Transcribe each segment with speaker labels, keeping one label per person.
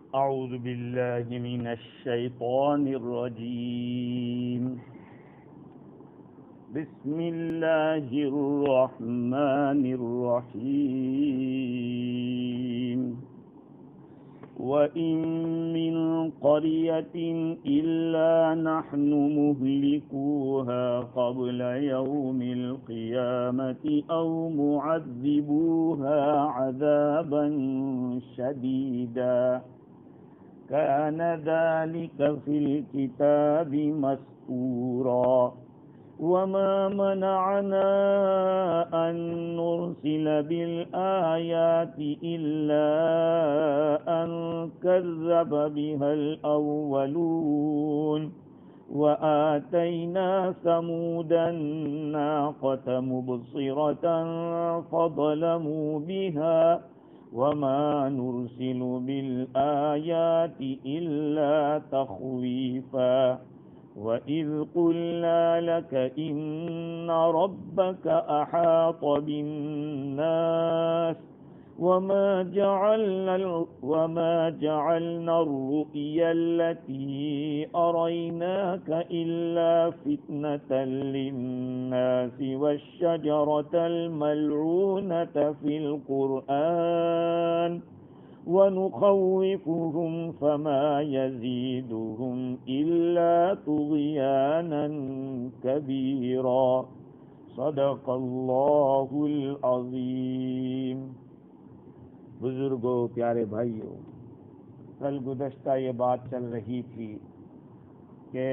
Speaker 1: أعوذ بالله من الشيطان الرجيم. بسم الله الرحمن الرحيم. وإن من قرية إلا نحن مهلكوها قبل يوم القيامة أو معذبوها عذابا شديدا كان ذلك في الكتاب مسطورا. وما منعنا أن نرسل بالآيات إلا أن كذب بها الأولون وآتينا ثمود الناقة مبصرة فظلموا بها وما نرسل بالآيات إلا تخويفا. وَإِذْ قُلْنَا لَكَ إِنَّ رَبَّكَ أَحَاطَ بِالنَّاسِ وَمَا جَعَلْنَا الرُّؤْيَا الَّتِي أَرَيْنَاكَ إِلَّا فِتْنَةً لِلنَّاسِ وَالشَّجَرَةَ الْمَلْعُونَةَ فِي الْقُرْآنِ وَنُخَوِّفُهُمْ فَمَا يَزِيدُهُمْ إِلَّا طُغْيَانًا كَبِيرًا. صدق اللہ العظیم. بزرگوں، پیارے بھائیوں، کل گزشتہ یہ بات چل رہی تھی کہ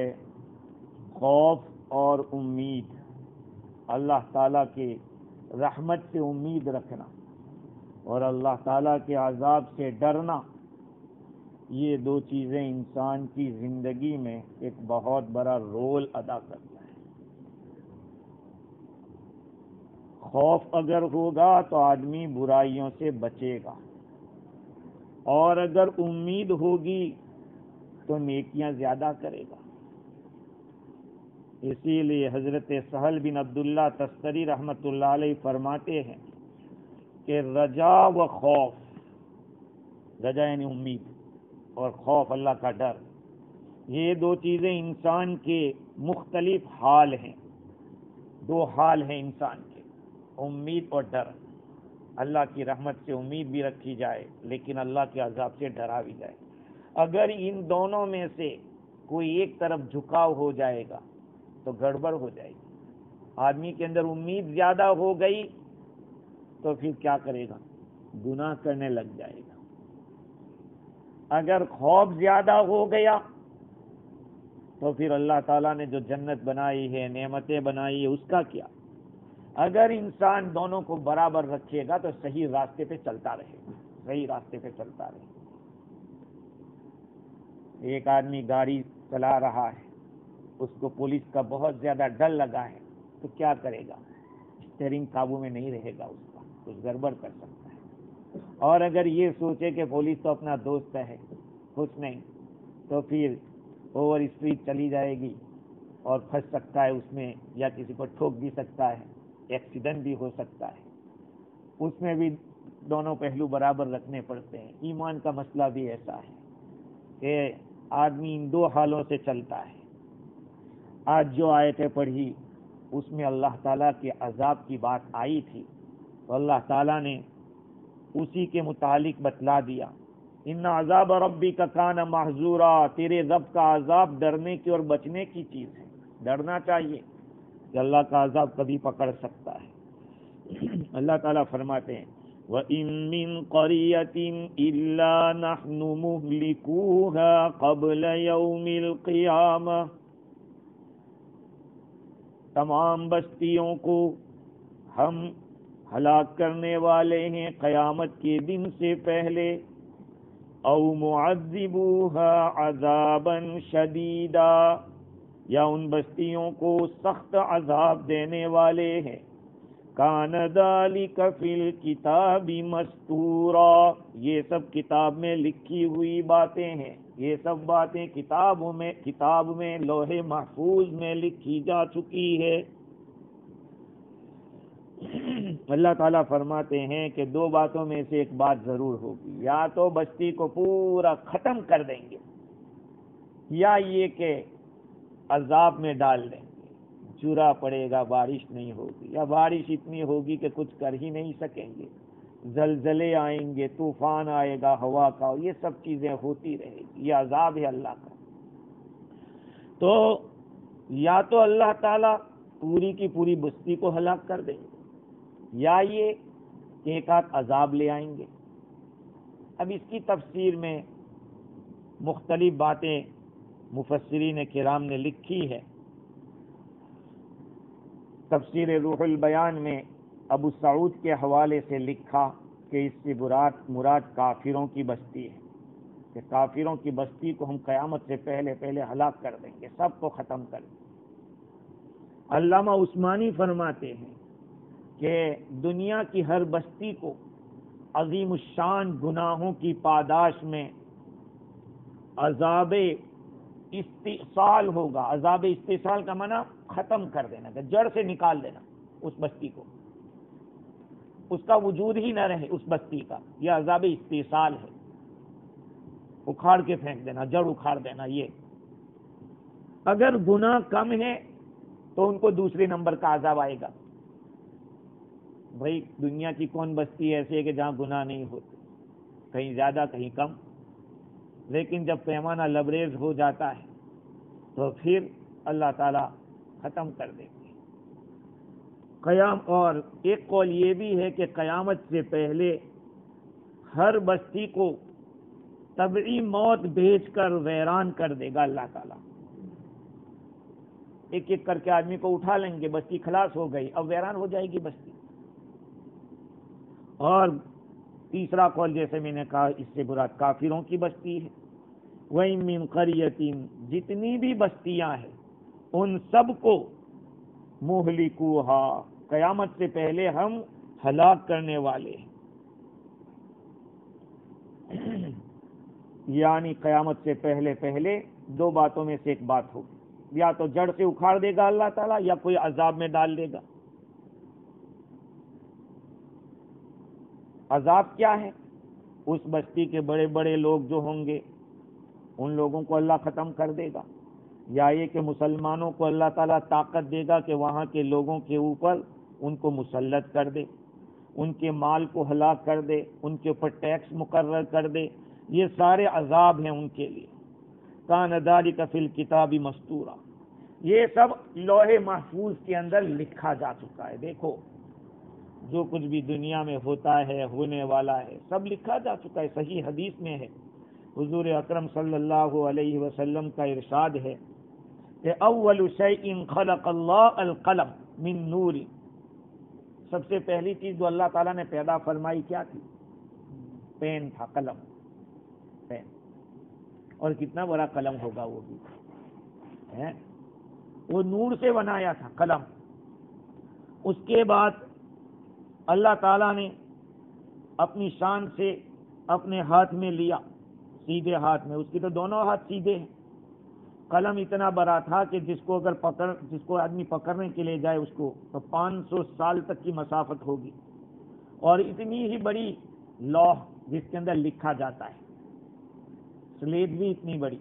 Speaker 1: خوف اور امید، اللہ تعالیٰ کے رحمت سے امید رکھنا اور اللہ تعالیٰ کے عذاب سے ڈرنا، یہ دو چیزیں انسان کی زندگی میں ایک بہت بڑا رول ادا کرتا ہے. خوف اگر ہوگا تو آدمی برائیوں سے بچے گا، اور اگر امید ہوگی تو نیکیاں زیادہ کرے گا. اسی لیے حضرت سہل بن عبداللہ تستری رحمۃ اللہ علیہ فرماتے ہیں کہ رجا و خوف، رجا یعنی امید اور خوف اللہ کا ڈر، یہ دو چیزیں انسان کے مختلف حال ہیں. دو حال ہیں انسان کے، امید اور ڈر. اللہ کی رحمت سے امید بھی رکھی جائے لیکن اللہ کے عذاب سے ڈرا بھی جائے. اگر ان دونوں میں سے کوئی ایک طرف جھکاؤ ہو جائے گا تو گڑبڑ ہو جائے گی. آدمی کے اندر امید زیادہ ہو گئی تو پھر کیا کرے گا؟ گناہ کرنے لگ جائے گا. اگر خوف زیادہ ہو گیا تو پھر اللہ تعالیٰ نے جو جنت بنائی ہے، نعمتیں بنائی ہے، اس کا کیا؟ اگر انسان دونوں کو برابر رکھے گا تو صحیح راستے پہ چلتا رہے گا، صحیح راستے پہ چلتا رہے گا. ایک آدمی گاڑی چلا رہا ہے، اس کو پولیس کا بہت زیادہ ڈر لگا ہے تو کیا کرے گا؟ اسٹیئرنگ قابو میں نہیں رہے گا، اس کا کچھ گڑبڑ کر سکتا ہے. اور اگر یہ سوچے کہ پولیس تو اپنا دوست ہے، کچھ نہیں، تو پھر اوور اسپیڈ چلی جائے گی اور پھنس سکتا ہے اس میں، یا کسی کو ٹھوک بھی سکتا ہے، ایکسیڈنٹ بھی ہو سکتا ہے. اس میں بھی دونوں پہلو برابر رکھنے پڑتے ہیں. ایمان کا مسئلہ بھی ایسا ہے کہ آدمی ان دو حالوں سے چلتا ہے. آج جو آیتیں پڑھی اس میں اللہ تعالیٰ کے عذاب کی بات آئی تھی تو اللہ تعالیٰ نے اسی کے متعلق بتلا دیا. ان عذاب ربک کان محذورا، تیرے رب کا عذاب ڈرنے کی اور بچنے کی چیز ہے. ڈرنا چاہیے کہ اللہ کا عذاب کبھی پکڑ سکتا ہے. اللہ تعالیٰ فرماتے ہیں وَإِن مِّن قَرْيَةٍ إِلَّا نَحْنُ مُهْلِكُوهَا قَبْلَ يَوْمِ الْقِيَامَةِ، تمام بستیوں کو ہم ہلاک کرنے والے ہیں قیامت کے دن سے پہلے. او معذبوها عذابا شدیدا، یا ان بستیوں کو سخت عذاب دینے والے ہیں. کان ذالک فی الکتاب مستورا، یہ سب کتاب میں لکھی ہوئی باتیں ہیں. یہ سب باتیں کتاب میں لوح محفوظ میں لکھی جا چکی ہے. اللہ تعالیٰ فرماتے ہیں کہ دو باتوں میں سے ایک بات ضرور ہوگی، یا تو بستی کو پورا ختم کر دیں گے، یا یہ کہ عذاب میں ڈال دیں گے، چورا پڑے گا، بارش نہیں ہوگی، یا بارش اتنی ہوگی کہ کچھ کر ہی نہیں سکیں گے، زلزلے آئیں گے، طوفان آئے گا ہوا کا، یہ سب چیزیں ہوتی رہے گی، یہ عذاب ہے اللہ کا۔ تو یا تو اللہ تعالیٰ پوری کی پوری بستی کو ہلاک کر دیں گے، یا یہ ایک آدھ عذاب لے آئیں گے۔ اب اس کی تفسیر میں مختلف باتیں مفسرین کرام نے لکھی ہے۔ تفسیر روح البیان میں ابو سعود کے حوالے سے لکھا کہ اس سے مراد کافروں کی بستی ہے، کہ کافروں کی بستی کو ہم قیامت سے پہلے ہلاک کر دیں گے، سب کو ختم کر دیں گے۔ علامہ عثمانی فرماتے ہیں کہ دنیا کی ہر بستی کو عظیم الشان گناہوں کی پاداش میں عذاب استئصال ہوگا۔ عذاب استئصال کا معنی ختم کر دینا، کہ جڑ سے نکال دینا اس بستی کو، اس کا وجود ہی نہ رہے اس بستی کا، یہ عذاب استئصال ہے، اکھاڑ کے پھینک دینا، جڑ اکھاڑ دینا۔ یہ اگر گناہ کم ہے تو ان کو دوسرے نمبر کا عذاب آئے گا۔ بھائی دنیا کی کون بستی ایسی ہے کہ جہاں گناہ نہیں ہوتے، کہیں زیادہ کہیں کم، لیکن جب پیمانہ لبریز ہو جاتا ہے تو پھر اللہ تعالیٰ ختم کر دیتے ہیں۔ اور ایک قول یہ بھی ہے کہ قیامت سے پہلے ہر بستی کو طبعی موت بھیج کر ویران کر دے گا اللہ تعالیٰ۔ ایک ایک کر کے آدمی کو اٹھا لیں گے، بستی خلاص ہو گئی، اب ویران ہو جائے گی بستی۔ اور تیسرا قول جیسے میں نے کہا، اس سے مراد کافروں کی بستی ہے۔ وَإِن مِّن قَرْيَةٍ، جتنی بھی بستیاں ہیں ان سب کو مُهْلِكُوهَا، قیامت سے پہلے ہم ہلاک کرنے والے ہیں۔ یعنی قیامت سے پہلے دو باتوں میں سے ایک بات ہوگی، یا تو جڑ سے اکھاڑ دے گا اللہ تعالیٰ، یا کوئی عذاب میں ڈال دے گا۔ عذاب کیا ہے؟ اس بستی کے بڑے بڑے لوگ جو ہوں گے ان لوگوں کو اللہ ختم کر دے گا، یا یہ کہ مسلمانوں کو اللہ تعالیٰ طاقت دے گا کہ وہاں کے لوگوں کے اوپر ان کو مسلط کر دے، ان کے مال کو ہلاک کر دے، ان کے اوپر ٹیکس مقرر کر دے۔ یہ سارے عذاب ہیں ان کے لیے۔ کان ذالک فی الکتاب مستورا، یہ سب لوح محفوظ کے اندر لکھا جا چکا ہے۔ دیکھو جو کچھ بھی دنیا میں ہوتا ہے، ہونے والا ہے، سب لکھا جا چکا ہے۔ صحیح حدیث میں ہے، حضور اکرم صلی اللہ علیہ وسلم کا ارشاد ہے کہ اول شیء خلق اللہ القلم من نور، سب سے پہلی چیز جو اللہ تعالیٰ نے پیدا فرمائی کیا تھی؟ پین تھا، قلم، پین۔ اور کتنا بڑا قلم ہوگا وہ بھی، وہ نور سے بنایا تھا قلم۔ اس کے بعد اللہ تعالیٰ نے اپنی شان سے اپنے ہاتھ میں لیا، سیدھے ہاتھ میں، اس کی تو دونوں ہاتھ سیدھے ہیں۔ قلم اتنا بڑا تھا کہ جس کو آدمی پکڑنے کے لیے جائے اس کو تو 500 سال تک کی مسافت ہوگی، اور اتنی ہی بڑی لوح جس کے اندر لکھا جاتا ہے۔ سلیٹ بھی اتنی بڑی،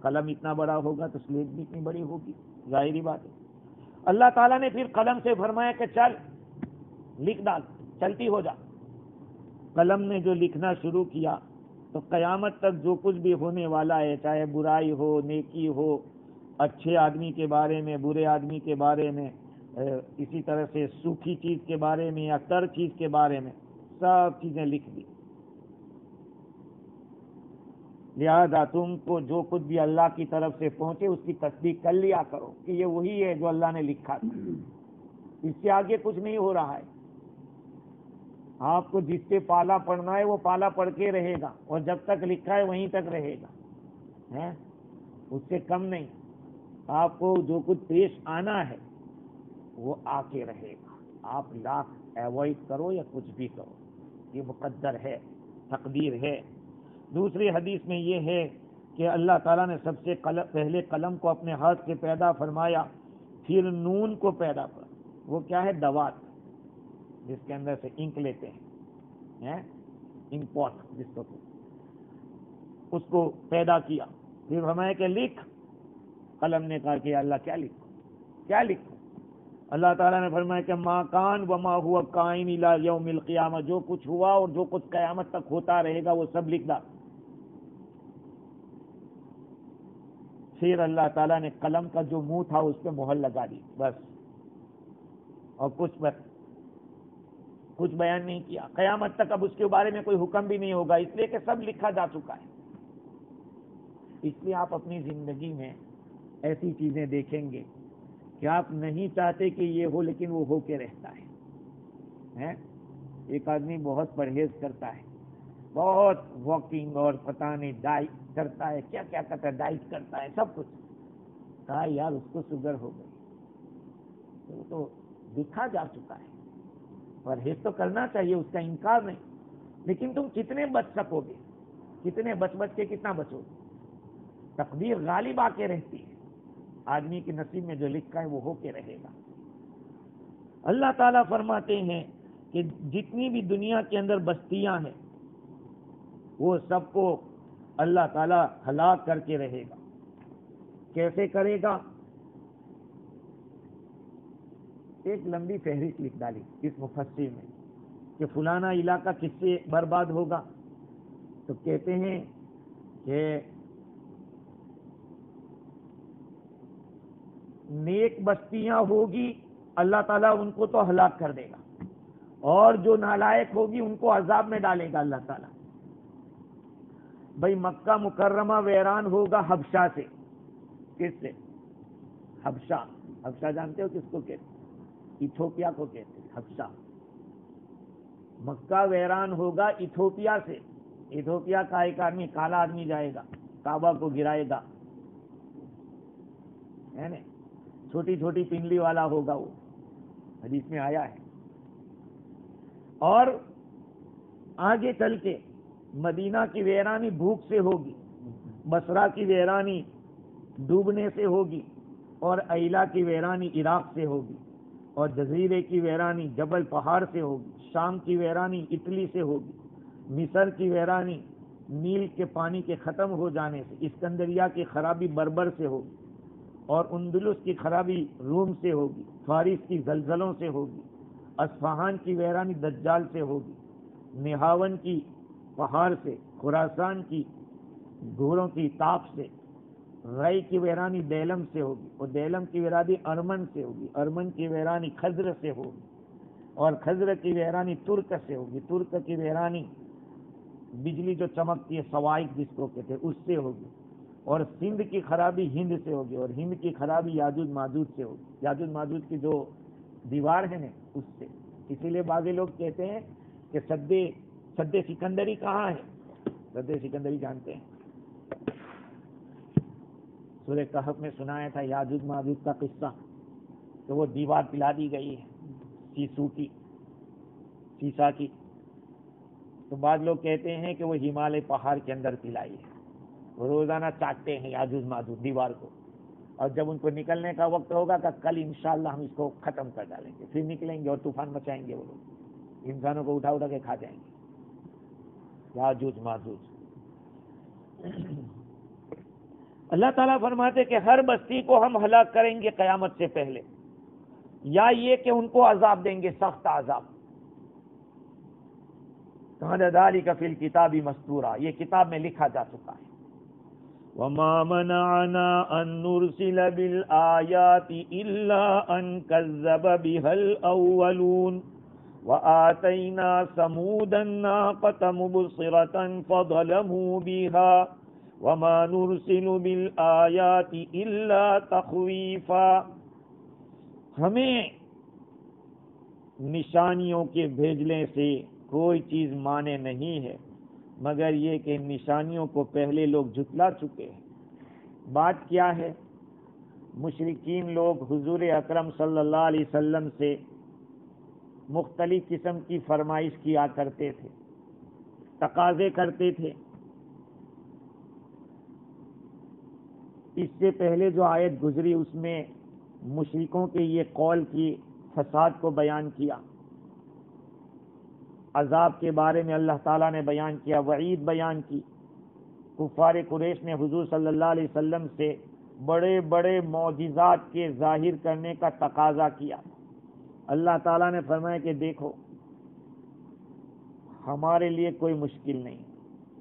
Speaker 1: قلم اتنا بڑا ہوگا تو سلیٹ بھی اتنی بڑی ہوگی، ظاہری بات ہے۔ اللہ تعالیٰ نے پھر قلم سے فرمایا کہ چل لکھ ڈال، چلتی ہو جا۔ قلم نے جو لکھنا شروع کیا تو قیامت تک جو کچھ بھی ہونے والا ہے، چاہے برائی ہو، نیکی ہو، اچھے آدمی کے بارے میں، برے آدمی کے بارے میں، اسی طرح سے سوکھی چیز کے بارے میں یا تر چیز کے بارے میں، سب چیزیں لکھ دی۔ لہذا تم کو جو کچھ بھی اللہ کی طرف سے پہنچے اس کی تصدیق کر لیا کرو کہ یہ وہی ہے جو اللہ نے لکھا تھا، اس سے آگے کچھ نہیں ہو رہا ہے۔ آپ کو جس سے پالا پڑنا ہے وہ پالا پڑ کے رہے گا، اور جب تک لکھا ہے وہیں تک رہے گا، اس سے کم نہیں۔ آپ کو جو کچھ پیش آنا ہے وہ آ کے رہے گا، آپ لاکھ ایوائڈ کرو یا کچھ بھی کرو، یہ مقدر ہے، تقدیر ہے۔ دوسری حدیث میں یہ ہے کہ اللہ تعالیٰ نے سب سے پہلے قلم کو اپنے ہاتھ سے پیدا فرمایا، پھر نون کو پیدا فرمایا۔ وہ کیا ہے؟ دوات، جس کے اندر سے انک لیتے ہیں، انک پوٹ جس کو، اس کو پیدا کیا، پھر فرمایا کہ لکھ. قلم نے کہا کہ اللہ کیا لکھوں، کیا لکھوں؟ اللہ تعالیٰ نے فرمایا کہ ما کان وما ہوا کائن الی یوم القیامہ، جو کچھ ہوا اور جو کچھ قیامت تک ہوتا رہے گا وہ سب لکھ ڈال. پھر اللہ تعالیٰ نے قلم کا جو منہ تھا اس پہ مہر لگا دی بس، اور کچھ بیان نہیں کیا. قیامت تک اب اس کے بارے میں کوئی حکم بھی نہیں ہوگا، اس لیے کہ سب لکھا جا چکا ہے. اس لیے آپ اپنی زندگی میں ایسی چیزیں دیکھیں گے کہ آپ نہیں چاہتے کہ یہ ہو، لیکن وہ ہو کے رہتا ہے. ایک آدمی بہت پرہیز کرتا ہے، بہت واکنگ اور پتہ نہیں ڈائٹ کرتا ہے، کیا کیا کرتا ہے، ڈائٹ کرتا ہے، سب کچھ. کہا یار اس کو شوگر ہو گئی، وہ تو دیکھا جا چکا ہے. پرہیز تو کرنا چاہیے، اس کا انکار نہیں، لیکن تم کتنے بچ سکو گے؟ کتنے بچ کے کتنا بچو گے؟ تقدیر غالب آ کے رہتی ہے، آدمی کے نصیب میں جو لکھا ہے وہ ہو کے رہے گا. اللہ تعالیٰ فرماتے ہیں کہ جتنی بھی دنیا کے اندر بستیاں ہیں وہ سب کو اللہ تعالیٰ ہلاک کر کے رہے گا. کیسے کرے گا؟ ایک لمبی فہرست لکھ ڈالی اس مفسر میں کہ فلانا علاقہ کس سے برباد ہوگا، تو کہتے ہیں کہ نیک بستیاں ہوگی اللہ تعالیٰ ان کو تو ہلاک کر دے گا، اور جو نالائق ہوگی ان کو عذاب میں ڈالے گا اللہ تعالیٰ. بھائی مکہ مکرمہ ویران ہوگا حبشہ سے. کس سے؟ حبشہ جانتے ہو کس کو کہتے ہیں؟ ایتھوپیا کو کہتے ہیں حبشہ. مکہ ویران ہوگا ایتھوپیا سے. ایتھوپیا کا ایک آدمی، کالا آدمی جائے گا، کعبہ کو گرائے گا، ہے نا، چھوٹی چھوٹی پنڈلی والا ہوگا، وہ حدیث میں آیا ہے. اور آگے چل کے مدینہ کی ویرانی بھوک سے ہوگی، بصرہ کی ویرانی ڈوبنے سے ہوگی، اور ایلا کی ویرانی عراق سے ہوگی، اور جزیرے کی ویرانی جبل پہاڑ سے ہوگی. شام کی ویرانی اٹلی سے ہوگی. مصر کی ویرانی نیل کے پانی کے ختم ہو جانے سے، اسکندریہ کی خرابی بربر سے ہوگی، اور اندلس کی خرابی روم سے ہوگی. فارس کی زلزلوں سے ہوگی. اصفہان کی ویرانی دجال سے ہوگی. نہاون کی پہاڑ سے، خراسان کی گھوڑوں کی تاپ سے. رئی کی ویرانی دیلم سے ہوگی، اور دیلم کی ویرانی ارمن سے ہوگی. ارمن کی ویرانی خزر سے ہوگی، اور خزر کی ویرانی ترک سے ہوگی. ترک کی ویرانی بجلی جو چمکتی ہے سوائق جس کو کہتے ہیں اس سے ہوگی. اور سندھ کی خرابی ہند سے ہوگی، اور ہند کی خرابی یاجوج ماجوج سے ہوگی. یاجوج ماجوج کی جو دیوار ہے نا اس سے. اسی لیے بعض لوگ کہتے ہیں کہ سد سکندری کہاں ہے؟ سد سکندری جانتے ہیں؟ سورہ کہف میں سنایا تھا یاجوج ماجوج کا قصہ، کہ وہ دیوار پلا دی گئی ہے سیسا کی. تو بعض لوگ کہتے ہیں کہ وہ ہمالیہ پہاڑ کے اندر پلائی ہے. وہ روزانہ چاٹتے ہیں یاجوج ماجوج دیوار کو، اور جب ان کو نکلنے کا وقت ہوگا کہ کل انشاءاللہ ہم اس کو ختم کر ڈالیں گے، پھر نکلیں گے اور طوفان مچائیں گے. وہ لوگ انسانوں کو اٹھا کے کھا جائیں گے. یاجوج ماجوج. اللہ تعالیٰ فرماتے کہ ہر بستی کو ہم ہلاک کریں گے قیامت سے پہلے، یا یہ کہ ان کو عذاب دیں گے، سخت عذاب. کان ذالک فی الکتاب مسطورا، یہ کتاب میں لکھا جا چکا ہے. وما منعنا ان نرسل بالآیات الا ان كذب بها الاولون وآتینا ثمود الناقة مبصرة فظلموا بها وما نرسل بالآیات الا تخویفا. ہمیں نشانیوں کے بھیجنے سے کوئی چیز مانے نہیں ہے مگر یہ کہ نشانیوں کو پہلے لوگ جھٹلا چکے ہیں. بات کیا ہے؟ مشرکین لوگ حضور اکرم صلی اللہ علیہ وسلم سے مختلف قسم کی فرمائش کیا کرتے تھے، تقاضے کرتے تھے. اس سے پہلے جو آیت گزری اس میں مشرکوں کے یہ قول کی فساد کو بیان کیا عذاب کے بارے میں اللہ تعالیٰ نے بیان کیا، وعید بیان کی. کفار قریش نے حضور صلی اللہ علیہ وسلم سے بڑے بڑے معجزات کے ظاہر کرنے کا تقاضا کیا. اللہ تعالیٰ نے فرمایا کہ دیکھو ہمارے لیے کوئی مشکل نہیں،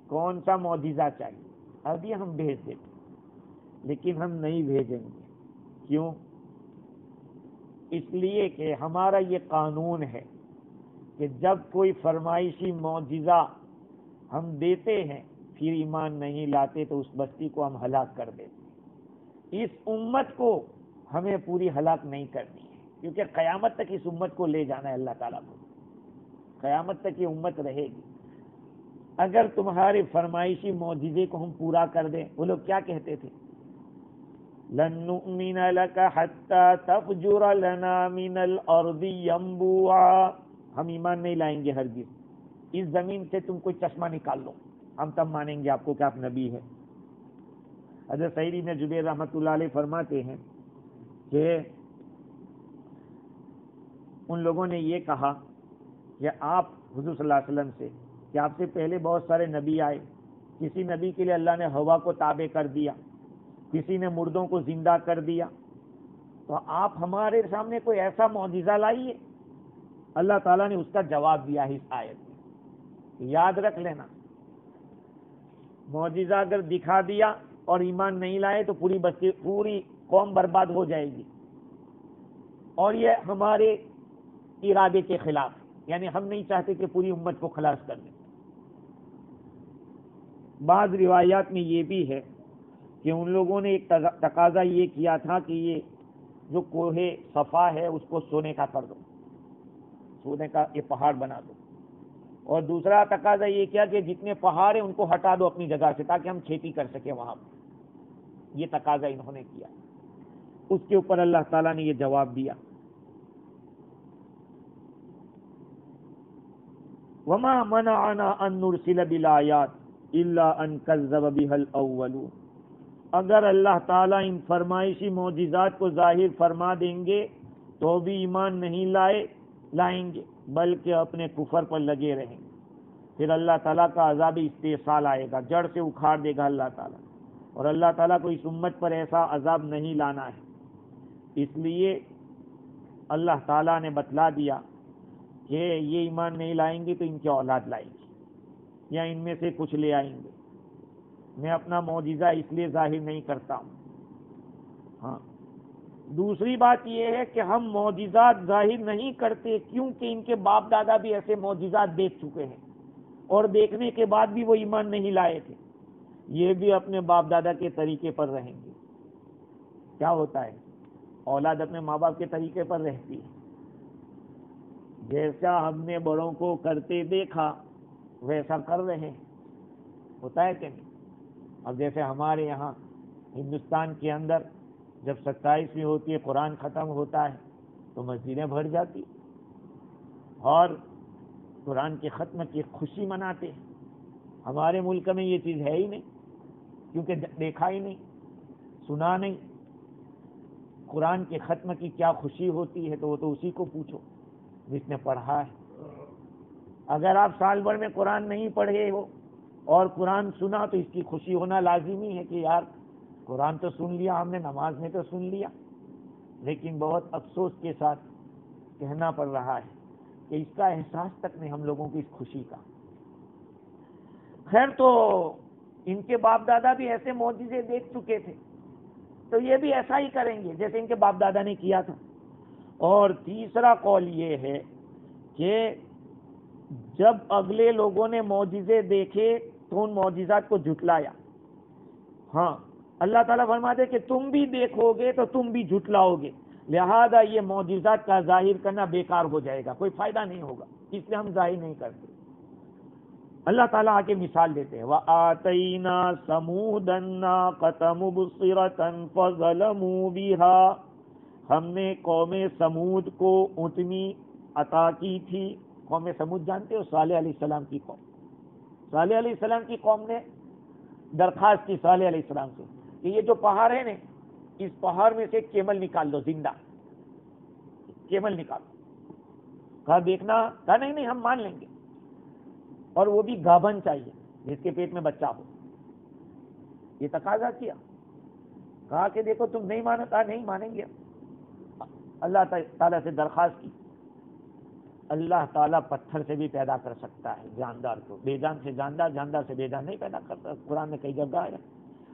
Speaker 1: کون سا معجزہ چاہیے ابھی ہم بھیج دیتے، لیکن ہم نہیں بھیجیں گے. کیوں؟ اس لیے کہ ہمارا یہ قانون ہے کہ جب کوئی فرمائشی معجزہ ہم دیتے ہیں پھر ایمان نہیں لاتے تو اس بستی کو ہم ہلاک کر دیتے. اس امت کو ہمیں پوری ہلاک نہیں کرنی ہے، کیونکہ قیامت تک اس امت کو لے جانا ہے اللہ تعالیٰ کو. قیامت تک یہ امت رہے گی. اگر تمہارے فرمائشی معجزے کو ہم پورا کر دیں، وہ لوگ کیا کہتے تھے؟ لن نؤمن لك حتى تفجر لنا من الارض ينبوعا، ہم ایمان نہیں لائیں گے ہرگز، اس زمین سے تم کوئی چشمہ نکال لو، ہم تب مانیں گے آپ کو کہ آپ نبی ہے. حضرت سعید بن جبیر رحمۃ اللہ علیہ فرماتے ہیں کہ ان لوگوں نے یہ کہا کہ آپ حضور صلی اللہ علیہ وسلم سے کہ آپ سے پہلے بہت سارے نبی آئے، کسی نبی کے لیے اللہ نے ہوا کو تابع کر دیا، کسی نے مردوں کو زندہ کر دیا، تو آپ ہمارے سامنے کوئی ایسا معجزہ لائیے. اللہ تعالیٰ نے اس کا جواب دیا ہے اس آیت میں. یاد رکھ لینا، معجزہ اگر دکھا دیا اور ایمان نہیں لائے تو پوری قوم برباد ہو جائے گی، اور یہ ہمارے ارادے کے خلاف، یعنی ہم نہیں چاہتے کہ پوری امت کو خلاص کر دیں. بعض روایات میں یہ بھی ہے کہ ان لوگوں نے ایک تقاضا یہ کیا تھا کہ یہ جو کوہ صفا ہے اس کو سونے کا کر دو، سونے کا یہ پہاڑ بنا دو. اور دوسرا تقاضا یہ کیا کہ جتنے پہاڑ ہیں ان کو ہٹا دو اپنی جگہ سے تاکہ ہم کھیتی کر سکیں وہاں پر. یہ تقاضا انہوں نے کیا. اس کے اوپر اللہ تعالیٰ نے یہ جواب دیا، وما منعنا ان نرسل بالآیات الا ان كذب بها الاولون. اگر اللہ تعالیٰ ان فرمائشی معجزات کو ظاہر فرما دیں گے تو بھی ایمان نہیں لائیں گے، بلکہ اپنے کفر پر لگے رہیں گے. پھر اللہ تعالیٰ کا عذاب استحصال آئے گا، جڑ سے اکھاڑ دے گا اللہ تعالیٰ. اور اللہ تعالیٰ کو اس امت پر ایسا عذاب نہیں لانا ہے. اس لیے اللہ تعالیٰ نے بتلا دیا کہ یہ ایمان نہیں لائیں گے تو ان کی اولاد لائے گی یا ان میں سے کچھ لے آئیں گے. میں اپنا معجزہ اس لیے ظاہر نہیں کرتا ہوں. ہاں، دوسری بات یہ ہے کہ ہم معجزات ظاہر نہیں کرتے کیونکہ ان کے باپ دادا بھی ایسے معجزات دیکھ چکے ہیں اور دیکھنے کے بعد بھی وہ ایمان نہیں لائے تھے. یہ بھی اپنے باپ دادا کے طریقے پر رہیں گے. کیا ہوتا ہے؟ اولاد اپنے ماں باپ کے طریقے پر رہتی ہے. جیسا ہم نے بڑوں کو کرتے دیکھا ویسا کر رہے ہیں. ہوتا ہے کہ نہیں؟ اب جیسے ہمارے یہاں ہندوستان کے اندر جب 27ویں ہوتی ہے، قرآن ختم ہوتا ہے تو مسجدیں بھر جاتی اور قرآن کے ختم کی خوشی مناتے ہیں. ہمارے ملک میں یہ چیز ہے ہی نہیں، کیونکہ دیکھا ہی نہیں، سنا نہیں. قرآن کے ختم کی کیا خوشی ہوتی ہے تو وہ تو اسی کو پوچھو جس نے پڑھا ہے. اگر آپ سال بھر میں قرآن نہیں پڑھے ہو اور قرآن سنا تو اس کی خوشی ہونا لازمی ہے کہ یار قرآن تو سن لیا ہم نے، نماز میں تو سن لیا. لیکن بہت افسوس کے ساتھ کہنا پڑ رہا ہے کہ اس کا احساس تک نہیں ہم لوگوں کی اس خوشی کا. خیر، تو ان کے باپ دادا بھی ایسے معجزے دیکھ چکے تھے تو یہ بھی ایسا ہی کریں گے جیسے ان کے باپ دادا نے کیا تھا. اور تیسرا قول یہ ہے کہ جب اگلے لوگوں نے معجزے دیکھے تو ان معجزات کو جھٹلایا. ہاں، اللہ تعالیٰ فرماتے کہ تم بھی دیکھو گے تو تم بھی جھٹلاؤ گے، لہذا یہ معجزات کا ظاہر کرنا بیکار ہو جائے گا، کوئی فائدہ نہیں ہوگا، اس لیے ہم ظاہر نہیں کرتے. اللہ تعالیٰ آگے مثال دیتے ہیں، وَآتَيْنَا ثَمُودَ النَّاقَةَ مُبْصِرَةً فَظَلَمُوا بِهَا. ہم نے قوم سمود کو اونٹنی عطا کی تھی. قوم سمود جانتے ہو؟ صالح علیہ السلام کی قوم. صالح علیہ السلام کی قوم نے درخواست کی صالح علیہ السلام سے کہ یہ جو پہاڑ ہے نا، اس پہاڑ میں سے کیمل نکال دو، زندہ کیمل نکالو. کہا دیکھنا، کہا نہیں ہم مان لیں گے. اور وہ بھی گابھن چاہیے جس کے پیٹ میں بچہ ہو. یہ تقاضا کیا, کہا کہ دیکھو تم نہیں مانتا, نہیں مانیں گے. اللہ تعالیٰ سے درخواست کی. اللہ تعالیٰ پتھر سے بھی پیدا کر سکتا ہے جاندار کو, بے جان سے جاندار, جاندار سے بے جان نہیں پیدا کرتا. قرآن میں کئی جگہ ہے.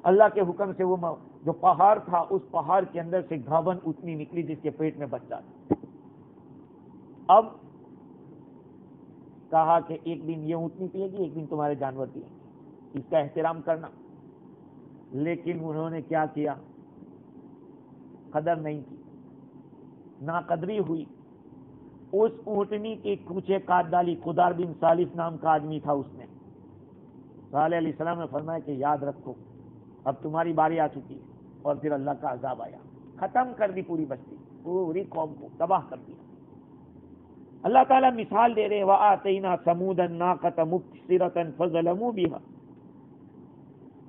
Speaker 1: اللہ کے حکم سے وہ جو پہاڑ تھا اس پہاڑ کے اندر سے گھاون اونٹنی نکلی جس کے پیٹ میں بچہ تھا. اب کہا کہ ایک دن یہ اونٹنی پیے گی, ایک دن تمہارے جانور پیے گی, اس کا احترام کرنا. لیکن انہوں نے کیا کیا, قدر نہیں کی, ناقدری ہوئی. اس اونٹنی کی کوچے کاٹ ڈالی. خدار بن صالح نام کا آدمی تھا, اس نے صالح علیہ السلام نے فرمایا کہ یاد رکھو اب تمہاری باری آ چکی ہے. اور پھر اللہ کا عذاب آیا, ختم کر دی پوری بستی, پوری قوم کو تباہ کر دیا. اللہ تعالیٰ مثال دے رہے وَآتَيْنَا ثَمُودَ النَّاقَةَ مُبْصِرَةً فَظَلَمُوا بِهَا.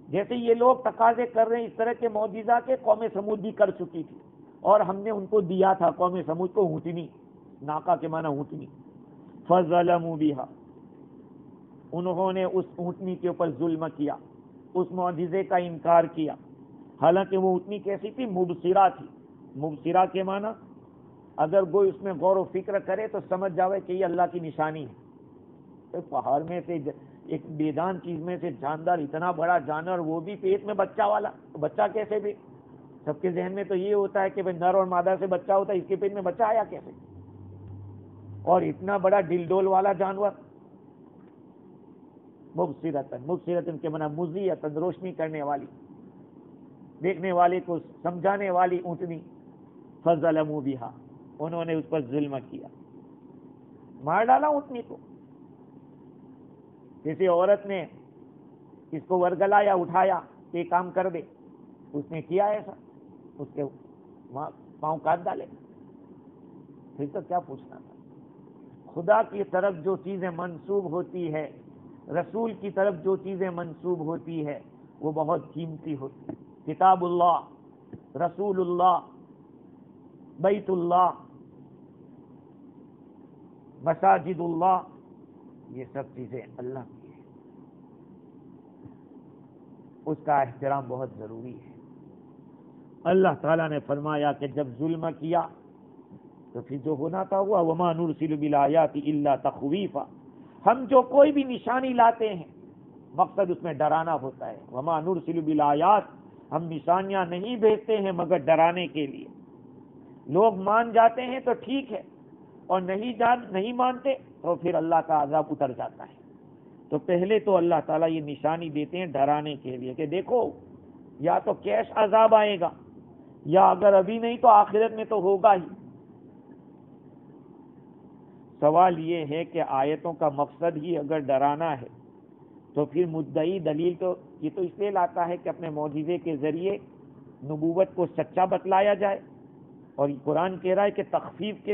Speaker 1: جیسے یہ لوگ تقاضے کر رہے ہیں اس طرح کے معجزہ کے قوم سمود بھی کر چکی تھی, اور ہم نے ان کو دیا تھا قوم سمود کو اونٹنی, ناقہ کے معنی اونٹنی. فَظَلَمُوا بِهَا, انہوں نے اس اونٹنی کے اوپر ظلم کیا, اس معجزے کا انکار کیا. حالانکہ وہ اونٹنی کیسی تھی, مبصرہ تھی. مبصرہ کے معنی اگر کوئی اس میں غور و فکر کرے تو سمجھ جاوے کہ یہ اللہ کی نشانی ہے. تو پہاڑ میں سے ایک بیدان چیز میں سے جاندار, اتنا بڑا جانور, وہ بھی پیٹ میں بچہ والا, بچہ کیسے بھی؟ سب کے ذہن میں تو یہ ہوتا ہے کہ نر اور مادہ سے بچہ ہوتا ہے, اس کے پیٹ میں بچہ آیا کیسے؟ اور اتنا بڑا ڈل ڈول والا جانور. مبصرتن, مبصرتن کے معنی مضیئتن, روشنی کرنے والی, دیکھنے والے کو سمجھانے والی اونٹنی. فظلموا بہا, انہوں نے اس پر ظلم کیا, مار ڈالا اونٹنی کو. کسی عورت نے اس کو ورگلایا, اٹھایا کہ کام کر دے, اس نے کیا ایسا, اس کے پاؤں کاٹ ڈالے. پھر تو کیا پوچھنا تھا. خدا کی طرف جو چیزیں منسوب ہوتی ہے, رسول کی طرف جو چیزیں منسوب ہوتی ہے, وہ بہت قیمتی ہوتی ہے. کتاب اللہ, رسول اللہ, بیت اللہ, مساجد اللہ, یہ سب چیزیں اللہ کی ہیں, اس کا احترام بہت ضروری ہے. اللہ تعالیٰ نے فرمایا کہ جب ظلم کیا تو پھر جو ہونا تھا ہوا. وما نرسل بالآیات الا تخویفا, ہم جو کوئی بھی نشانی لاتے ہیں مقصد اس میں ڈرانا ہوتا ہے. وما نرسل بالآیات, ہم نشانیاں نہیں بھیجتے ہیں مگر ڈرانے کے لیے. لوگ مان جاتے ہیں تو ٹھیک ہے, اور نہیں مانتے تو پھر اللہ کا عذاب اتر جاتا ہے. تو پہلے تو اللہ تعالیٰ یہ نشانی دیتے ہیں ڈرانے کے لیے کہ دیکھو یا تو کیش عذاب آئے گا, یا اگر ابھی نہیں تو آخرت میں تو ہوگا ہی. سوال یہ ہے کہ آیتوں کا مقصد ہی اگر ڈرانا ہے تو پھر مدعی دلیل تو یہ تو اس لیے لاتا ہے کہ اپنے معجزے کے ذریعے نبوت کو سچا بتلایا جائے. اور قرآن کہہ رہا ہے کہ تخفیف کے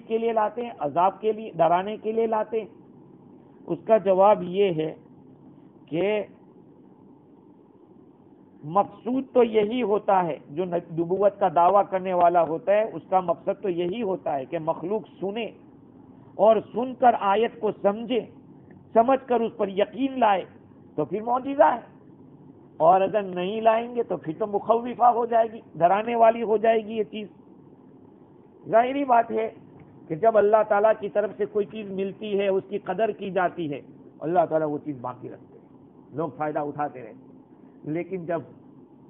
Speaker 1: لیے لاتے ہیں, عذاب کے لیے, ڈرانے کے لیے لاتے ہیں. اس کا جواب یہ ہے کہ مقصود تو یہی ہوتا ہے, جو نبوت کا دعویٰ کرنے والا ہوتا ہے اس کا مقصد تو یہی ہوتا ہے کہ مخلوق سنے اور سن کر آیت کو سمجھے, سمجھ کر اس پر یقین لائے تو پھر معجزہ ہے. اور اگر نہیں لائیں گے تو پھر تو مخوفہ ہو جائے گی, ڈرانے والی ہو جائے گی یہ چیز. ظاہری بات ہے کہ جب اللہ تعالیٰ کی طرف سے کوئی چیز ملتی ہے, اس کی قدر کی جاتی ہے, اللہ تعالیٰ وہ چیز باقی رکھتے ہیں, لوگ فائدہ اٹھاتے رہتے ہیں. لیکن جب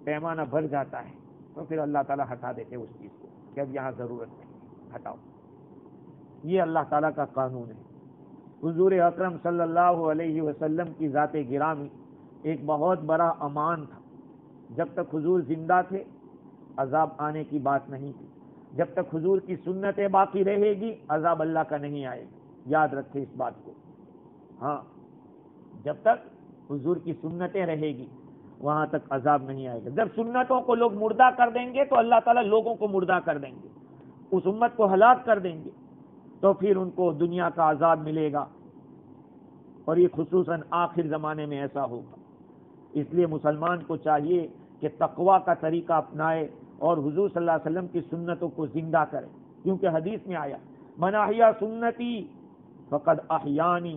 Speaker 1: پیمانہ بھر جاتا ہے تو پھر اللہ تعالیٰ ہٹا دیتے اس چیز کو کہ اب یہاں ضرورت نہیں, ہٹاؤ. یہ اللہ تعالیٰ کا قانون ہے. حضور اکرم صلی اللہ علیہ وسلم کی ذات گرامی ایک بہت بڑا امان تھا. جب تک حضور زندہ تھے عذاب آنے کی بات نہیں تھی. جب تک حضور کی سنتیں باقی رہے گی عذاب اللہ کا نہیں آئے گا. یاد رکھیں اس بات کو. ہاں, جب تک حضور کی سنتیں رہے گی وہاں تک عذاب نہیں آئے گا. جب سنتوں کو لوگ مردہ کر دیں گے تو اللہ تعالیٰ لوگوں کو مردہ کر دیں گے, اس امت کو ہلاک کر دیں گے, تو پھر ان کو دنیا کا عذاب ملے گا. اور یہ خصوصاً آخر زمانے میں ایسا ہوگا. اس لیے مسلمان کو چاہیے کہ تقویٰ کا طریقہ اپنائے اور حضور صلی اللہ علیہ وسلم کی سنتوں کو زندہ کرے. کیونکہ حدیث میں آیا من احیا سنتی فقد احیانی,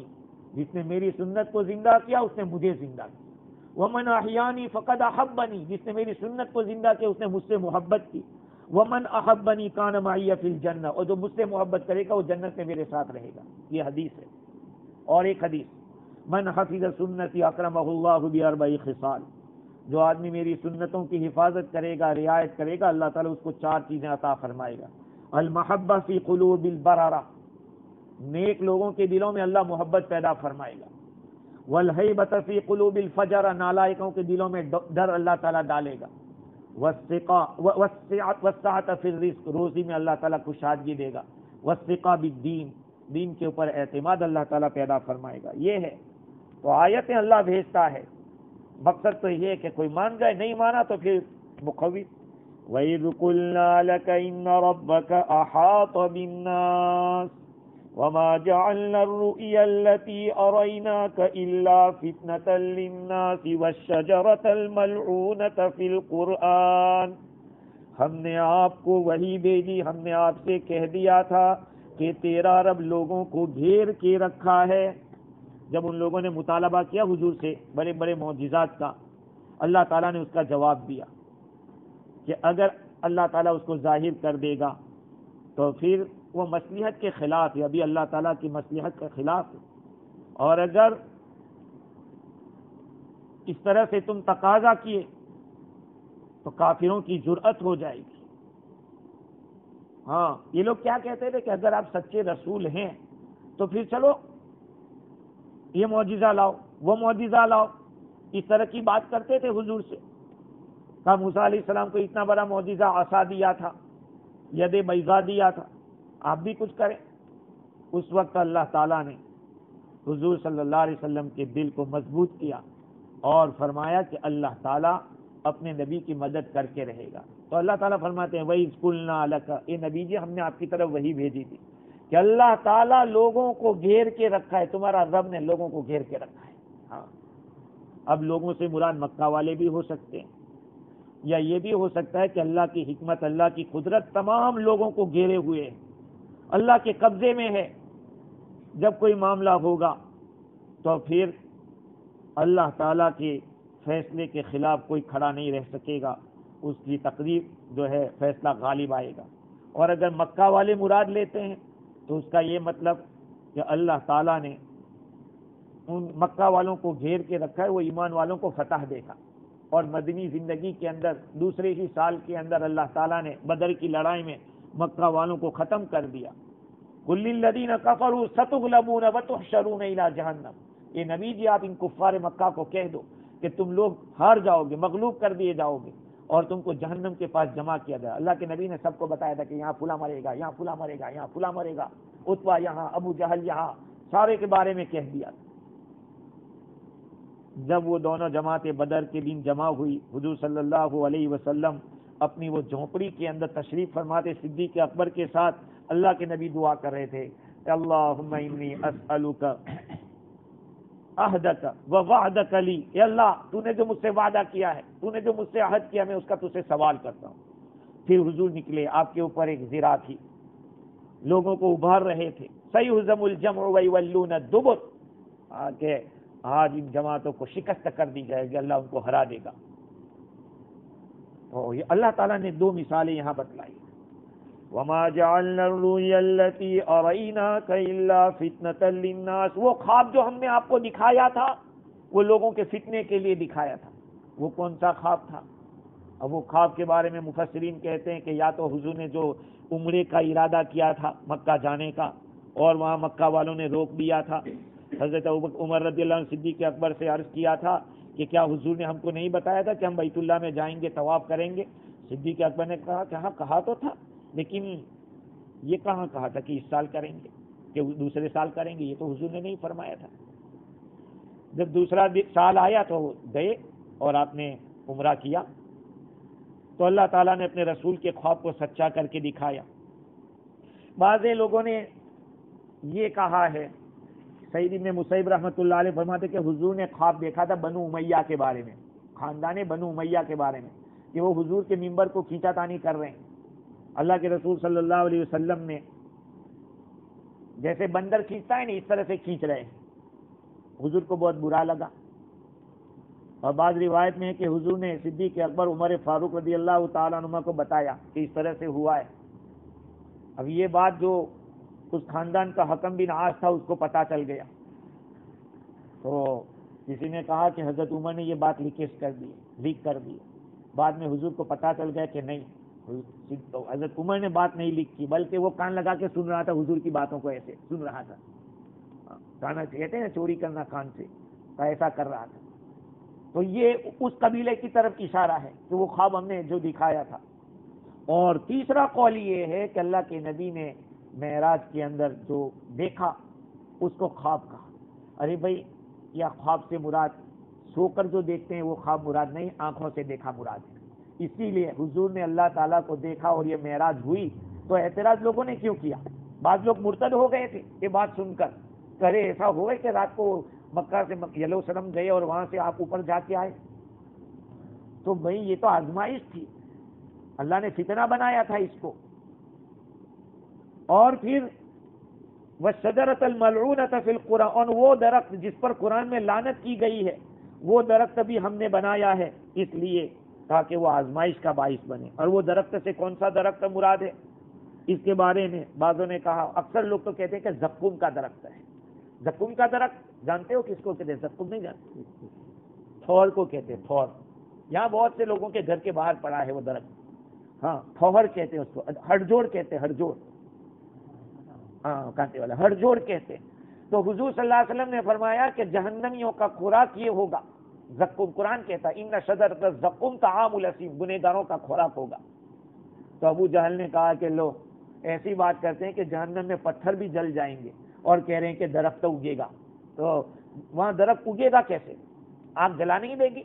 Speaker 1: جس نے میری سنت کو زندہ کیا اس نے مجھے زندہ کیا. ومن احیانی فقد احبنی، جس نے میری سنت کو زندہ کیا اس نے مجھ سے محبت کی. ومن احبنی کان معی فی الجنہ، اور جو مجھ سے محبت کرے گا وہ جنت میں میرے ساتھ رہے گا. یہ حدیث ہے. اور ایک حدیث، من حفظ سنتی اکرمہ اللہ باربع خصال، جو آدمی میری سنتوں کی حفاظت کرے گا، رعایت کرے گا، اللہ تعالیٰ اس کو 4 چیزیں عطا فرمائے گا. المحبہ فی قلوب البررہ، نیک لوگوں کے دلوں میں اللہ محبت پیدا فرمائے گا. والہیبۃ فی قلوب الفجرہ، نالائقوں کے دلوں میں ڈر اللہ تعالیٰ ڈالے گا. والسعۃ فی الرزق، روزی میں اللہ تعالیٰ کشادگی دے گا. والثقہ بالدین، دین کے اوپر اعتماد اللہ تعالیٰ پیدا فرمائے گا. یہ ہے تو آیتیں اللہ بھیجتا ہے. مقصد تو یہ ہے کہ کوئی مان جائے، نہیں مانا تو پھر مخوف. وَإِذْ قُلْنَا لَكَ إِنَّ رَبَّكَ أَحَاطَ بِالنَّاسِ وَمَا جَعَلْنَا الرُّؤْيَا الَّتِي أَرَيْنَاكَ إِلَّا فِتْنَةً لِلنَّاسِ وَالشَّجَرَةَ الْمَلْعُونَةَ فِي الْقُرْآنِ، ہم نے آپ کو وحی بھیجی، ہم نے آپ سے کہہ دیا تھا کہ تیرا رب لوگوں کو گھیر کے رکھا ہے. جب ان لوگوں نے مطالبہ کیا حضور سے بڑے بڑے معجزات کا، اللہ تعالیٰ نے اس کا جواب دیا کہ اگر اللہ تعالیٰ اس کو ظاہر کر دے گا تو پھر وہ مصلحت کے خلاف ہے، ابھی اللہ تعالیٰ کی مصلحت کے خلاف ہے. اور اگر اس طرح سے تم تقاضا کیے تو کافروں کی جرأت ہو جائے گی. ہاں، یہ لوگ کیا کہتے تھے کہ اگر آپ سچے رسول ہیں تو پھر چلو یہ معجزہ لاؤ، وہ معجزہ لاؤ. اس طرح کی بات کرتے تھے حضور سے. کہا موسیٰ علیہ السلام کو اتنا بڑا معجزہ عصا دیا تھا، ید بیضاء دیا تھا، آپ بھی کچھ کریں. اس وقت اللہ تعالیٰ نے حضور صلی اللہ علیہ وسلم کے دل کو مضبوط کیا اور فرمایا کہ اللہ تعالیٰ اپنے نبی کی مدد کر کے رہے گا. تو اللہ تعالیٰ فرماتے ہیں وَإِذْ قُلْنَا لَكَ، اے نبی جی ہم نے آپ کی طرف وحی بھیجی تھی کہ اللہ تعالیٰ لوگوں کو گھیر کے رکھا ہے، تمہارا رب نے لوگوں کو گھیر کے رکھا ہے. ہاں، اب لوگوں سے مراد مکہ والے بھی ہو سکتے ہیں، یا یہ بھی ہو سکتا ہے کہ اللہ کی حکمت، اللہ کی قدرت تمام لوگوں کو گھیرے ہوئے ہے، اللہ کے قبضے میں ہے. جب کوئی معاملہ ہوگا تو پھر اللہ تعالیٰ کے فیصلے کے خلاف کوئی کھڑا نہیں رہ سکے گا، اس کی تقدیر جو ہے فیصلہ غالب آئے گا. اور اگر مکہ والے مراد لیتے ہیں تو اس کا یہ مطلب کہ اللہ تعالیٰ نے ان مکہ والوں کو گھیر کے رکھا ہے، وہ ایمان والوں کو فتح دے گا. اور مدنی زندگی کے اندر دوسرے ہی سال کے اندر اللہ تعالیٰ نے بدر کی لڑائی میں مکہ والوں کو ختم کر دیا. قُلْ لِلَّذِينَ كَفَرُوا سَتُغْلَبُونَ وَتُحْشَرُونَ إِلَىٰ جَهَنَّمَ، یہ نبی جی آپ ان کفار مکہ کو کہہ دو کہ تم لوگ ہار جاؤ گے، مغلوب کر دیے جاؤ گے اور تم کو جہنم کے پاس جمع کیا جائے. اللہ کے نبی نے سب کو بتایا تھا کہ یہاں فلاں مرے گا، یہاں فلاں مرے گا، یہاں فلاں مرے گا، عتبہ یہاں، ابو جہل یہاں، سارے کے بارے میں کہہ دیا. جب وہ دونوں جماعتیں بدر کے دن جمع ہوئی، حضور صلی اللہ علیہ وسلم اپنی وہ جھونپڑی کے اندر تشریف فرماتے صدیق اکبر کے ساتھ، اللہ کے نبی دعا کر رہے تھے اللہم انی اسألک عہدک ووعدک لی، اے اللہ تو نے جو مجھ سے وعدہ کیا ہے، تو نے جو مجھ سے عہد کیا، میں اس کا تجھ سے سوال کرتا ہوں. پھر حضور نکلے، آپ کے اوپر ایک زرا تھی، لوگوں کو ابھار رہے تھے. سیہزم الجمع ویولون الدبر، کہ آج ان جماعتوں کو شکست کر دی جائے گی، اللہ ان کو ہرا دے گا. تو اللہ تعالیٰ نے 2 مثالیں یہاں بتلائی. وَمَا جَعَلْنَا الرُّؤْيَا الَّتِي أَرَيْنَاكَ إِلَّا فِتْنَةً لِلنَّاسِ، وہ خواب جو ہم نے آپ کو دکھایا تھا وہ لوگوں کے فتنے کے لیے دکھایا تھا. وہ کون سا خواب تھا؟ اب وہ خواب کے بارے میں مفسرین کہتے ہیں کہ یا تو حضور نے جو عمرے کا ارادہ کیا تھا مکہ جانے کا اور وہاں مکہ والوں نے روک دیا تھا. حضرت عمر رضی اللہ عنہ صدیق اکبر سے عرض کیا تھا کہ کیا حضور نے ہم کو نہیں بتایا تھا کہ ہم بیت اللہ میں جائیں گے، طواف کریں گے؟ صدیق اکبر نے کہا کہ ہاں کہا تو تھا، لیکن یہ کہاں کہا تھا کہ اس سال کریں گے، کہ دوسرے سال کریں گے، یہ تو حضور نے نہیں فرمایا تھا. جب دوسرا سال آیا تو گئے اور آپ نے عمرہ کیا تو اللہ تعالیٰ نے اپنے رسول کے خواب کو سچا کر کے دکھایا. بعض لوگوں نے یہ کہا ہے، سعید ابن مسیب رحمۃ اللہ علیہ فرماتے کہ حضور نے خواب دیکھا تھا بنو امیہ کے بارے میں، خاندان بنو امیہ کے بارے میں، کہ وہ حضور کے منبر کو کھینچا تانی کر رہے ہیں. اللہ کے رسول صلی اللہ علیہ وسلم نے جیسے بندر کھینچتا ہے نا اس طرح سے کھینچ رہے ہیں. حضور کو بہت برا لگا، اور بعض روایت میں ہے کہ حضور نے صدیق اکبر عمر فاروق رضی اللہ تعالیٰ عنہ کو بتایا کہ اس طرح سے ہوا ہے۔ اب یہ بات جو اس خاندان کا حکم بن عاص تھا اس کو پتا چل گیا، تو کسی نے کہا کہ حضرت عمر نے یہ بات لیک کر دی۔ بعد میں حضور کو پتا چل گیا کہ نہیں، حضرت عمر نے بات نہیں لیک کی، بلکہ وہ کان لگا کے سن رہا تھا حضور کی باتوں کو، ایسے سن رہا تھا، کانا کہتے ہیں چوری کرنا کان سے، تو ایسا کر رہا تھا۔ تو یہ اس قبیلے کی طرف اشارہ ہے کہ وہ خواب ہم نے جو دکھایا تھا۔ اور تیسرا قول یہ ہے کہ اللہ کے نبی نے معراج کے اندر جو دیکھا اس کو خواب کہا۔ ارے بھائی، یا خواب سے مراد سو کر جو دیکھتے ہیں وہ خواب مراد نہیں، آنکھوں سے دیکھا مراد ہے۔ اسی لیے حضور نے اللہ تعالیٰ کو دیکھا اور یہ معراج ہوئی، تو اعتراض لوگوں نے کیوں کیا؟ بعض لوگ مرتد ہو گئے تھے یہ بات سن کر، کرے ایسا ہوئے کہ رات کو مکہ سے یروشلم گئے اور وہاں سے آپ اوپر جا کے آئے؟ تو بھائی یہ تو آزمائش تھی، اللہ نے فتنہ بنایا تھا اس کو۔ اور پھر وَالشَّجَرَةَ الْمَلْعُونَةَ فِي الْقُرْآنِ، اور وہ درخت جس پر قرآن میں لعنت کی گئی ہے وہ درخت بھی ہم نے بنایا ہے اس لیے تاکہ وہ آزمائش کا باعث بنے۔ اور وہ درخت سے کون سا درخت مراد ہے؟ اس کے بارے میں بعضوں نے کہا، اکثر لوگ تو کہتے ہیں کہ زقوم کا درخت ہے۔ زقوم کا درخت جانتے ہو کس کو کہتے ہیں؟ زقوم نہیں جانتے؟ تھور کو کہتے ہیں، تھور۔ یہاں بہت سے لوگوں کے گھر کے باہر پڑا ہے وہ درخت، ہاں تھور کہتے ہیں اس کو، ہڑجوڑ کہتے ہیں، ہڑجوڑ، ہاں کانٹے والا ہڑجوڑ کہتے ہیں۔ تو حضور صلی اللہ علیہ وسلم نے فرمایا کہ جہنمیوں کا خوراک یہ ہوگا زقوم۔ قرآن کہتا ہے ان شجرۃ الزقوم طعام الاسیم، گنہگاروں کا خوراک ہوگا۔ تو ابو جہل نے کہا کہ لو ایسی بات کرتے ہیں کہ جہنم میں پتھر بھی جل جائیں گے اور کہہ رہے ہیں کہ درخت اگے گا، تو وہاں درخت اگے گا کیسے؟ آگ جلا نہیں دے گی،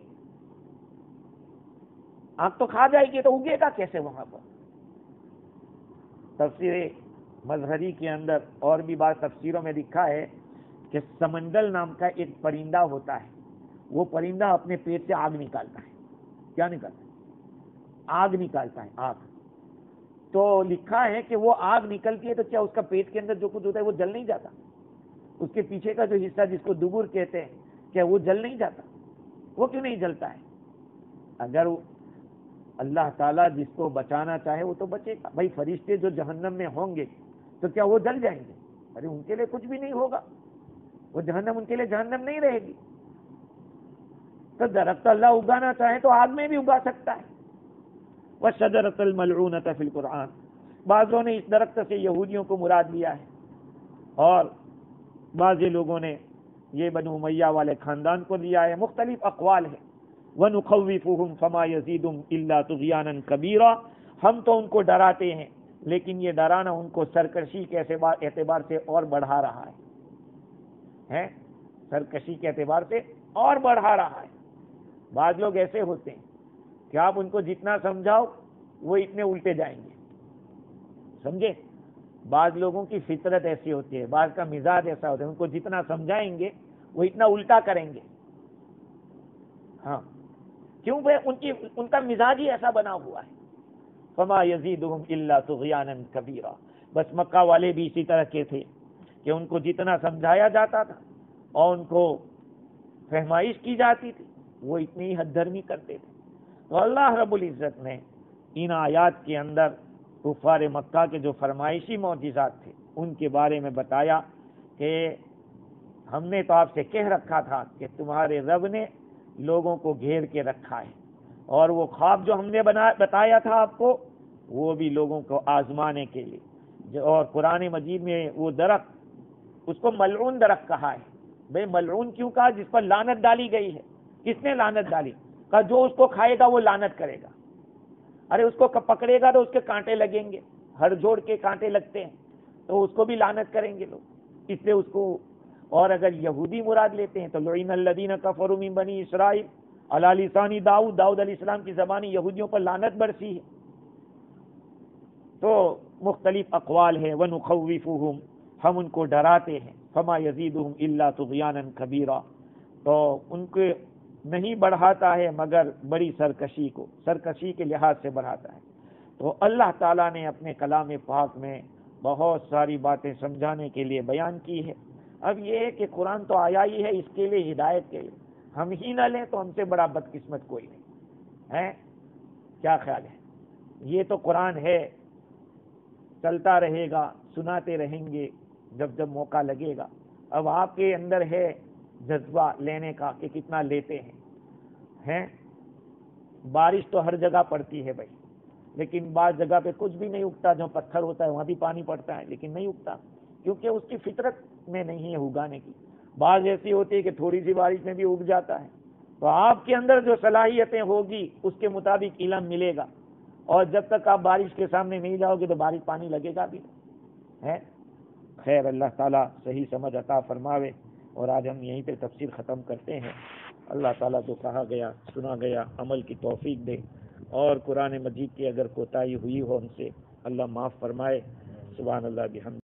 Speaker 1: آگ تو کھا جائے گی، تو اگے گا کیسے وہاں پر؟ تفسیر مظہری کے اندر اور بھی بات تفسیروں میں لکھا ہے کہ سمندل نام کا ایک پرندہ ہوتا ہے، وہ پرندہ اپنے پیٹ سے آگ نکالتا ہے۔ کیا نکالتا ہے؟ آگ نکالتا ہے، آگ۔ تو لکھا ہے کہ وہ آگ نکلتی ہے تو کیا اس کا پیٹ کے اندر جو کچھ ہوتا ہے وہ جل نہیں جاتا؟ اس کے پیچھے کا جو حصہ جس کو دبر کہتے ہیں، کیا وہ جل نہیں جاتا؟ وہ کیوں نہیں جلتا ہے؟ اگر اللہ تعالیٰ جس کو بچانا چاہے وہ تو بچے گا۔ بھائی فرشتے جو جہنم میں ہوں گے تو کیا وہ جل جائیں گے؟ ارے ان کے لیے کچھ بھی نہیں ہوگا، وہ جہنم ان کے لیے جہنم نہیں رہے گی۔ تو درخت اللہ اگانا چاہے تو آگ میں بھی اگا سکتا ہے۔ وَالشَّجَرَةَ الْمَلْعُونَةَ فِي الْقُرْآنِ، بعضوں نے اس درخت سے یہودیوں کو مراد لیا ہے، اور بعض لوگوں نے یہ بنو امیہ والے خاندان کو لیا ہے۔ مختلف اقوال ہیں۔ وَنُخَوِّفُهُمْ فَمَا يَزِيدُهُمْ إِلَّا طُغْيَانًا كَبِيرًا، ہم تو ان کو ڈراتے ہیں لیکن یہ ڈرانا ان کو سرکشی کے اعتبار سے اور بڑھا رہا ہے، سرکشی کے اعتبار سے اور بڑھا رہا ہے۔ بعض لوگ ایسے ہوتے ہیں کہ آپ ان کو جتنا سمجھاؤ وہ اتنے الٹے جائیں گے، سمجھے؟ بعض لوگوں کی فطرت ایسی ہوتی ہے، بعض کا مزاج ایسا ہوتا ہے، ان کو جتنا سمجھائیں گے وہ اتنا الٹا کریں گے۔ ہاں کیوں بھائی؟ ان کا مزاج ہی ایسا بنا ہوا ہے۔ فما یزیدہم الا طغیانا کبیرا، بس مکہ والے بھی اسی طرح کے تھے کہ ان کو جتنا سمجھایا جاتا تھا اور ان کو فہمائش کی جاتی تھی وہ اتنی حد دھرمی کرتے تھے۔ تو اللہ رب العزت نے ان آیات کے اندر کفار مکہ کے جو فرمائشی معجزات تھے ان کے بارے میں بتایا کہ ہم نے تو آپ سے کہہ رکھا تھا کہ تمہارے رب نے لوگوں کو گھیر کے رکھا ہے، اور وہ خواب جو ہم نے بتایا تھا آپ کو وہ بھی لوگوں کو آزمانے کے لیے۔ اور قرآن مجید میں وہ درخت اس کو ملعون درخت کہا ہے۔ بھئی ملعون کیوں کہا؟ جس پر لعنت ڈالی گئی ہے۔ کس نے لعنت ڈالی؟ کہا جو اس کو کھائے گا وہ لعنت کرے گا۔ ارے اس کو پکڑے گا تو اس کے کانٹے لگیں گے، ہڑ جوڑ کے کانٹے لگتے ہیں، تو اس کو بھی لعنت کریں گے لوگ، اس لیے اس کو۔ اور اگر یہودی مراد لیتے ہیں تو لعن الذین کفروا من بنی اسرائیل علی لسان داؤد، داؤد علیہ السلام کی زبانی یہودیوں پر لعنت برسی ہے۔ تو مختلف اقوال ہیں۔ وَنُخَوِّفُهُمْ، ہم ان کو ڈراتے ہیں، فَمَا يَزِيدُهُمْ إِلَّا طُغْيَانًا كَبِيرًا، تو ان کو نہیں بڑھاتا ہے مگر بڑی سرکشی کو، سرکشی کے لحاظ سے بڑھاتا ہے۔ تو اللہ تعالیٰ نے اپنے کلام پاک میں بہت ساری باتیں سمجھانے کے لیے بیان کی ہے۔ اب یہ ہے کہ قرآن تو آیا ہی ہے اس کے لیے، ہدایت کے لیے، ہم ہی نہ لیں تو ہم سے بڑا بدقسمت کوئی نہیں ہے. کیا خیال ہے؟ یہ تو قرآن ہے، چلتا رہے گا، سناتے رہیں گے جب جب موقع لگے گا. اب آپ کے اندر ہے جذبہ لینے کا کہ کتنا لیتے ہیں. بارش تو ہر جگہ پڑتی ہے بھائی، لیکن بعض جگہ پہ کچھ بھی نہیں اگتا، جو پتھر ہوتا ہے وہاں بھی پانی پڑتا ہے لیکن نہیں اگتا، کیونکہ اس کی فطرت میں نہیں ہے اگانے کی. بعض ایسی ہوتی ہے کہ تھوڑی سی بارش میں بھی اگ جاتا ہے. تو آپ کے اندر جو صلاحیتیں ہوگی اس کے مطابق علم ملے گا، اور جب تک آپ بارش کے سامنے نہیں جاؤ گے تو بارش پانی لگے گا بھی ہے. خیر، اللہ تعالیٰ صحیح سمجھ عطا فرماوے. اور آج ہم یہیں پہ تفسیر ختم کرتے ہیں. اللہ تعالیٰ جو کہا گیا سنا گیا عمل کی توفیق دے، اور قرآن مجید کی اگر کوتاہی ہوئی ہو ہم سے اللہ معاف فرمائے. سبحان اللہ بحمدہ.